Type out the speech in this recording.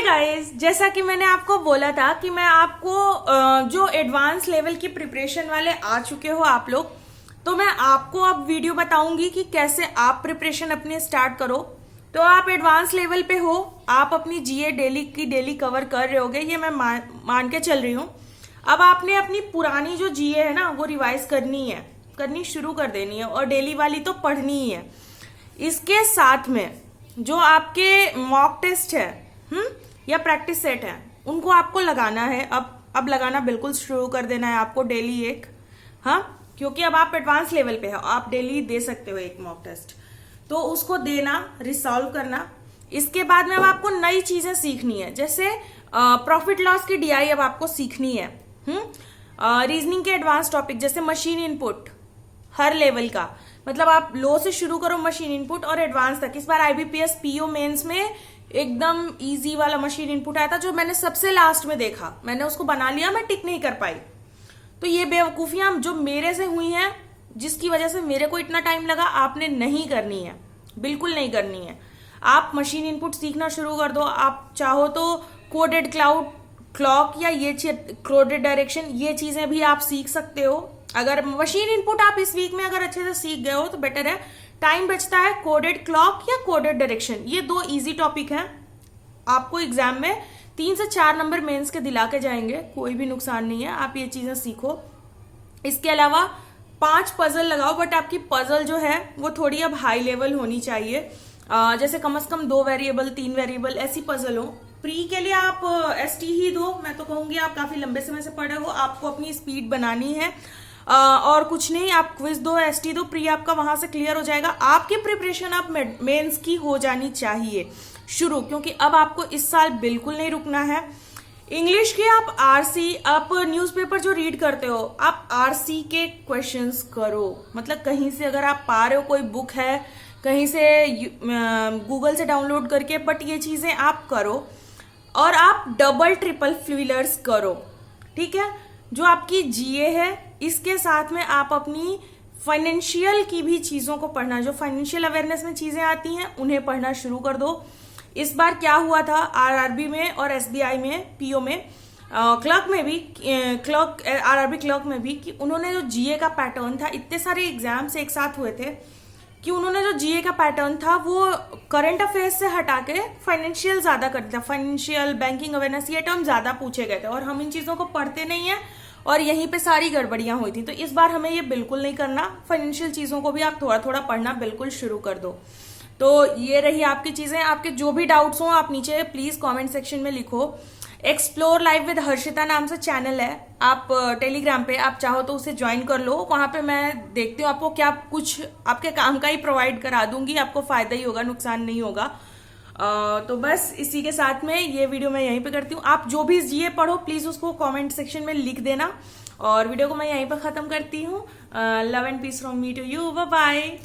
Guys, जैसा कि मैंने आपको बोला था कि मैं आपको जो एडवांस लेवल की प्रिपरेशन वाले आ चुके हो आप लोग, तो मैं आपको अब वीडियो बताऊंगी कि कैसे आप प्रिपरेशन अपनी स्टार्ट करो। तो आप एडवांस लेवल पे हो, आप अपनी जीए डेली की डेली कवर कर रहे होगे, ये मैं मान के चल रही हूँ। अब आपने अपनी पुरानी जो जीए है ना वो रिवाइज करनी शुरू कर देनी है और डेली वाली तो पढ़नी ही है। इसके साथ में जो आपके मॉक टेस्ट है या प्रैक्टिस सेट है उनको आपको लगाना है। अब लगाना बिल्कुल शुरू कर देना है आपको डेली एक, क्योंकि अब आप एडवांस लेवल पे हो, आप डेली दे सकते हो एक मॉक टेस्ट, तो उसको देना, रिसॉल्व करना। इसके बाद में अब आपको नई चीजें सीखनी है, जैसे प्रॉफिट लॉस की डीआई अब आपको सीखनी है। रीजनिंग के एडवांस टॉपिक जैसे मशीन इनपुट, हर लेवल का, मतलब आप लो से शुरू करो मशीन इनपुट और एडवांस तक। इस बार आईबीपीएस पीओ मेंस में एकदम इजी वाला मशीन इनपुट आया था, जो मैंने सबसे लास्ट में देखा, मैंने उसको बना लिया, मैं टिक नहीं कर पाई। तो ये बेवकूफियां जो मेरे से हुई हैं, जिसकी वजह से मेरे को इतना टाइम लगा, आपने नहीं करनी है, बिल्कुल नहीं करनी है। आप मशीन इनपुट सीखना शुरू कर दो। आप चाहो तो कोडेड क्लॉक या ये कोडेड डायरेक्शन, ये चीजें भी आप सीख सकते हो। अगर मशीन इनपुट आप इस वीक में अगर अच्छे से सीख गए हो तो बेटर है। टाइम बचता है कोडेड क्लॉक या कोडेड डायरेक्शन, ये दो इजी टॉपिक हैं, आपको एग्जाम में 3 से 4 नंबर मेंस के दिला के जाएंगे, कोई भी नुकसान नहीं है, आप ये चीजें सीखो। इसके अलावा 5 पजल लगाओ, बट आपकी पजल जो है वो थोड़ी अब हाई लेवल होनी चाहिए। जैसे कम से कम 2 वेरिएबल 3 वेरिएबल ऐसी पजल हो। प्री के लिए आप एसटी ही दो, मैं तो कहूंगी आप काफी लंबे समय से पढ़े हो, आपको अपनी स्पीड बनानी है और कुछ नहीं। आप क्विज दो, एसटी दो, प्री आपका वहां से क्लियर हो जाएगा। आपकी प्रिपरेशन आप मेंस की हो जानी चाहिए शुरू, क्योंकि अब आपको इस साल बिल्कुल नहीं रुकना है। इंग्लिश की आप आरसी, आप न्यूज़पेपर जो रीड करते हो, आप आरसी के क्वेश्चंस करो। मतलब कहीं से अगर आप पा रहे हो, कोई बुक है कहीं से गूगल से डाउनलोड करके, बट ये चीजें आप करो। और आप डबल ट्रिपल फिलर्स करो, ठीक है। जो आपकी जीए है, इसके साथ में आप अपनी फाइनेंशियल की भी चीजों को पढ़ना, जो फाइनेंशियल अवेयरनेस में चीजें आती हैं उन्हें पढ़ना शुरू कर दो। इस बार क्या हुआ था आरआरबी में और एसबीआई में, पीओ में, क्लर्क में भी, आरआरबी क्लर्क में भी, कि उन्होंने जो जीए का पैटर्न था, इतने सारे एग्जाम्स एक साथ हुए थे कि उन्होंने जो जीए का पैटर्न था वो करंट अफेयर्स से हटा के फाइनेंशियल ज्यादा कर दिया। फाइनेंशियल, बैंकिंग अवेयरनेस, ये टर्म ज्यादा पूछे गए थे और हम इन चीजों को पढ़ते नहीं है और यहीं पे सारी गड़बड़ियां हुई थी। तो इस बार हमें ये बिल्कुल नहीं करना, फाइनेंशियल चीजों को भी आप थोड़ा थोड़ा पढ़ना बिल्कुल शुरू कर दो। तो ये रही आपकी चीजें। आपके जो भी डाउट्स हो आप नीचे प्लीज कमेंट सेक्शन में लिखो। एक्सप्लोर लाइव विद हर्षिता नाम से चैनल है, आप टेलीग्राम पे आप चाहो तो उसे ज्वाइन कर लो। वहां पे मैं देखती हूँ आपको क्या कुछ आपके काम का ही प्रोवाइड करा दूंगी, आपको फायदा ही होगा, नुकसान नहीं होगा। तो बस इसी के साथ में ये वीडियो मैं यहीं पे करती हूँ। आप जो भी जीए पढ़ो प्लीज उसको कमेंट सेक्शन में लिख देना और वीडियो को मैं यहीं पर खत्म करती हूँ। Love and peace from me to you, bye bye.